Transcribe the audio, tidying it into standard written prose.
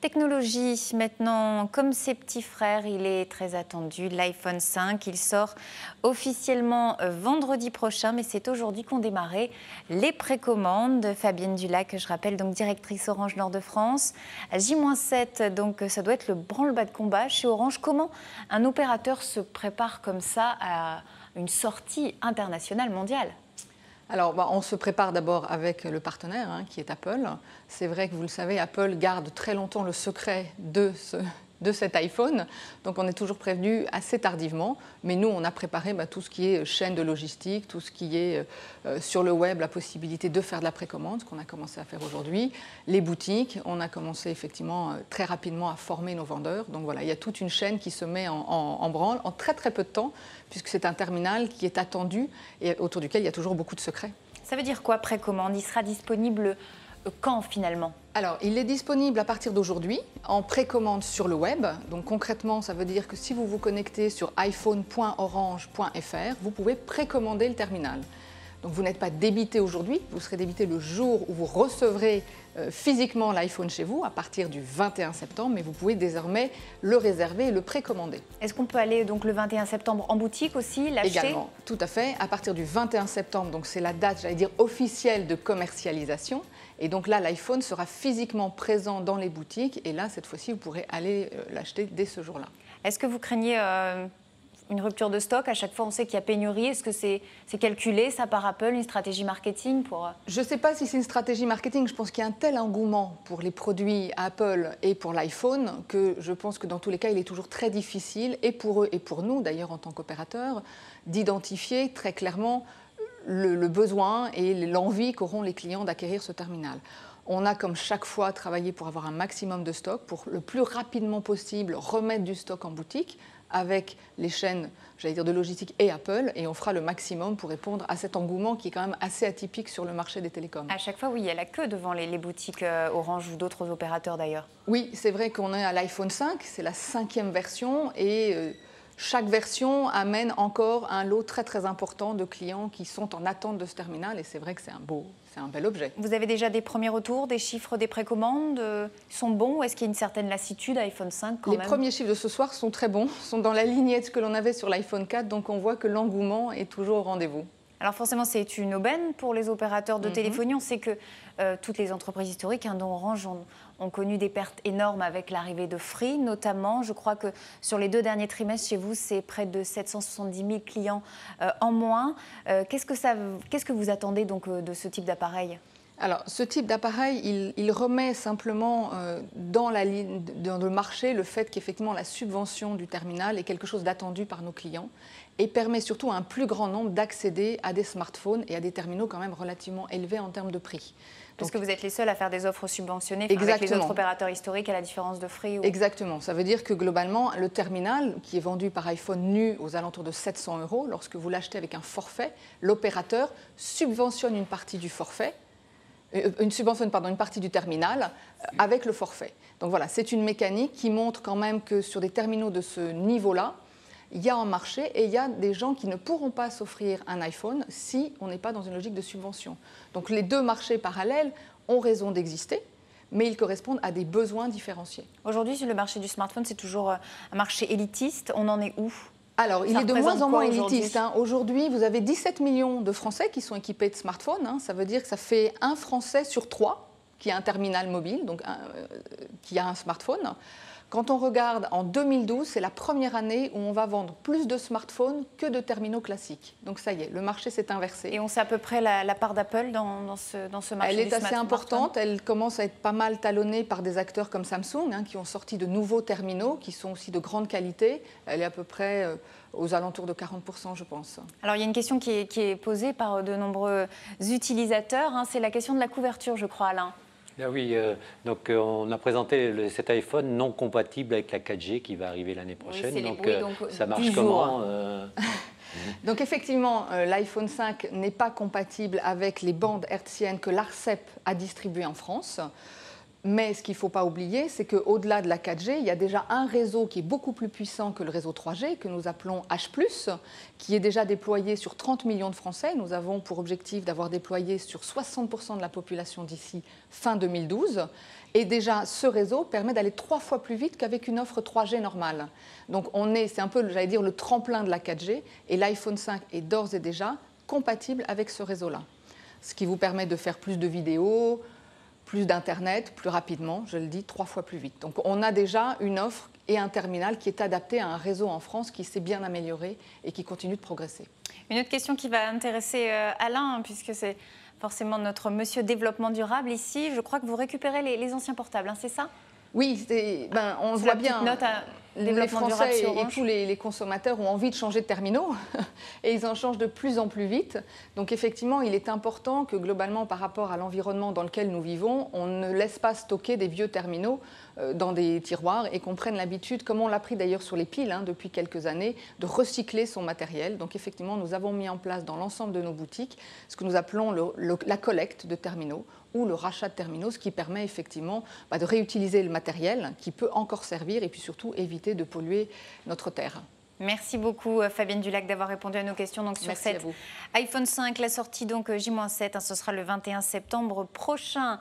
Technologie, maintenant, comme ses petits frères, il est très attendu. L'iPhone 5, il sort officiellement vendredi prochain, mais c'est aujourd'hui qu'ont démarré les précommandes. Fabienne Dulac, je rappelle, donc directrice Orange Nord-de-France. À J-7, donc ça doit être le branle-bas de combat chez Orange. Comment un opérateur se prépare comme ça à une sortie internationale mondiale ? Alors, on se prépare d'abord avec le partenaire, qui est Apple. C'est vrai que vous le savez, Apple garde très longtemps le secret de cet iPhone. Donc, on est toujours prévenu assez tardivement. Mais nous, on a préparé tout ce qui est chaîne de logistique, tout ce qui est sur le web, la possibilité de faire de la précommande, ce qu'on a commencé à faire aujourd'hui. Les boutiques, on a commencé effectivement très rapidement à former nos vendeurs. Donc voilà, il y a toute une chaîne qui se met en branle en très très peu de temps, puisque c'est un terminal qui est attendu et autour duquel il y a toujours beaucoup de secrets. Ça veut dire quoi précommande ? Il sera disponible quand finalement ? Alors, il est disponible à partir d'aujourd'hui en précommande sur le web. Donc concrètement, ça veut dire que si vous vous connectez sur iphone.orange.fr, vous pouvez précommander le terminal. Donc vous n'êtes pas débité aujourd'hui, vous serez débité le jour où vous recevrez physiquement l'iPhone chez vous, à partir du 21 septembre, mais vous pouvez désormais le réserver et le précommander. Est-ce qu'on peut aller donc le 21 septembre en boutique aussi, l'acheter ? Également, tout à fait. À partir du 21 septembre, donc c'est la date, j'allais dire, officielle de commercialisation. Et donc là, l'iPhone sera physiquement présent dans les boutiques. Et là, cette fois-ci, vous pourrez aller l'acheter dès ce jour-là. Est-ce que vous craignez une rupture de stock? À chaque fois, on sait qu'il y a pénurie. Est-ce que c'est calculé, ça, par Apple, une stratégie marketing pour... Je ne sais pas si c'est une stratégie marketing. Je pense qu'il y a un tel engouement pour les produits Apple et pour l'iPhone que je pense que dans tous les cas, il est toujours très difficile, et pour eux et pour nous, d'ailleurs, en tant qu'opérateurs, d'identifier très clairement le besoin et l'envie qu'auront les clients d'acquérir ce terminal. On a, comme chaque fois, travaillé pour avoir un maximum de stock, pour le plus rapidement possible remettre du stock en boutique, avec les chaînes, j'allais dire, de logistique et Apple, et on fera le maximum pour répondre à cet engouement qui est quand même assez atypique sur le marché des télécoms. À chaque fois, oui, il y a la queue devant les boutiques Orange ou d'autres opérateurs d'ailleurs. Oui, c'est vrai qu'on est à l'iPhone 5, c'est la 5e version, et chaque version amène encore un lot très très important de clients qui sont en attente de ce terminal, et c'est vrai que c'est un bel objet. Vous avez déjà des premiers retours, des chiffres des précommandes sont bons, ou est-ce qu'il y a une certaine lassitude à iPhone 5 quand même ? Les premiers chiffres de ce soir sont très bons, sont dans la lignée de ce que l'on avait sur l'iPhone 4, donc on voit que l'engouement est toujours au rendez-vous. Alors forcément, c'est une aubaine pour les opérateurs de téléphonie. On sait que toutes les entreprises historiques, dont Orange, ont connu des pertes énormes avec l'arrivée de Free, notamment. Je crois que sur les 2 derniers trimestres, chez vous, c'est près de 770 000 clients en moins. Qu'est-ce que vous attendez donc de ce type d'appareil ? Alors, ce type d'appareil, il remet simplement dans le marché le fait qu'effectivement la subvention du terminal est quelque chose d'attendu par nos clients et permet surtout à un plus grand nombre d'accéder à des smartphones et à des terminaux quand même relativement élevés en termes de prix. Parce que vous êtes les seuls à faire des offres subventionnées avec les autres opérateurs historiques, à la différence de Free ou... Exactement. Ça veut dire que globalement, le terminal qui est vendu par iPhone nu aux alentours de 700 €, lorsque vous l'achetez avec un forfait, l'opérateur subventionne une partie du forfait, une partie du terminal avec le forfait. Donc voilà, c'est une mécanique qui montre quand même que sur des terminaux de ce niveau-là, il y a un marché et il y a des gens qui ne pourront pas s'offrir un iPhone si on n'est pas dans une logique de subvention. Donc les deux marchés parallèles ont raison d'exister, mais ils correspondent à des besoins différenciés. Aujourd'hui, sur le marché du smartphone, c'est toujours un marché élitiste. On en est où ? Alors, il est de moins en moins élitiste. Aujourd'hui, vous avez 17 millions de Français qui sont équipés de smartphones. Ça veut dire que ça fait un Français sur 3 qui a un terminal mobile, donc qui a un smartphone. Quand on regarde en 2012, c'est la première année où on va vendre plus de smartphones que de terminaux classiques. Donc ça y est, le marché s'est inversé. Et on sait à peu près la part d'Apple dans ce marché. Elle est assez importante, elle commence à être pas mal talonnée par des acteurs comme Samsung, qui ont sorti de nouveaux terminaux, qui sont aussi de grande qualité. Elle est à peu près aux alentours de 40%, je pense. Alors il y a une question qui est posée par de nombreux utilisateurs, c'est la question de la couverture, je crois, Alain. Ah oui, donc on a présenté cet iPhone non compatible avec la 4G qui va arriver l'année prochaine. Oui, donc ça marche comment Donc effectivement, l'iPhone 5 n'est pas compatible avec les bandes hertziennes que l'ARCEP a distribuées en France. Mais ce qu'il ne faut pas oublier, c'est qu'au-delà de la 4G, il y a déjà un réseau qui est beaucoup plus puissant que le réseau 3G, que nous appelons H+, qui est déjà déployé sur 30 millions de Français. Nous avons pour objectif d'avoir déployé sur 60% de la population d'ici fin 2012. Et déjà, ce réseau permet d'aller 3 fois plus vite qu'avec une offre 3G normale. Donc c'est un peu, j'allais dire, le tremplin de la 4G. Et l'iPhone 5 est d'ores et déjà compatible avec ce réseau-là. Ce qui vous permet de faire plus de vidéos, plus d'Internet, plus rapidement, je le dis, 3 fois plus vite. Donc on a déjà une offre et un terminal qui est adapté à un réseau en France qui s'est bien amélioré et qui continue de progresser. Une autre question qui va intéresser Alain, puisque c'est forcément notre monsieur développement durable ici. Je crois que vous récupérez les anciens portables, hein, c'est ça? Oui, on voit bien. Les Français et tous les consommateurs ont envie de changer de terminaux et ils en changent de plus en plus vite. Donc effectivement, il est important que globalement, par rapport à l'environnement dans lequel nous vivons, on ne laisse pas stocker des vieux terminaux dans des tiroirs et qu'on prenne l'habitude, comme on l'a pris d'ailleurs sur les piles depuis quelques années, de recycler son matériel. Donc effectivement, nous avons mis en place dans l'ensemble de nos boutiques ce que nous appelons la collecte de terminaux ou le rachat de terminaux, ce qui permet effectivement de réutiliser le matériel qui peut encore servir et puis surtout éviter de polluer notre terre. Merci beaucoup Fabienne Dulac d'avoir répondu à nos questions donc, sur cet iPhone 5, la sortie donc J-7, ce sera le 21 septembre prochain.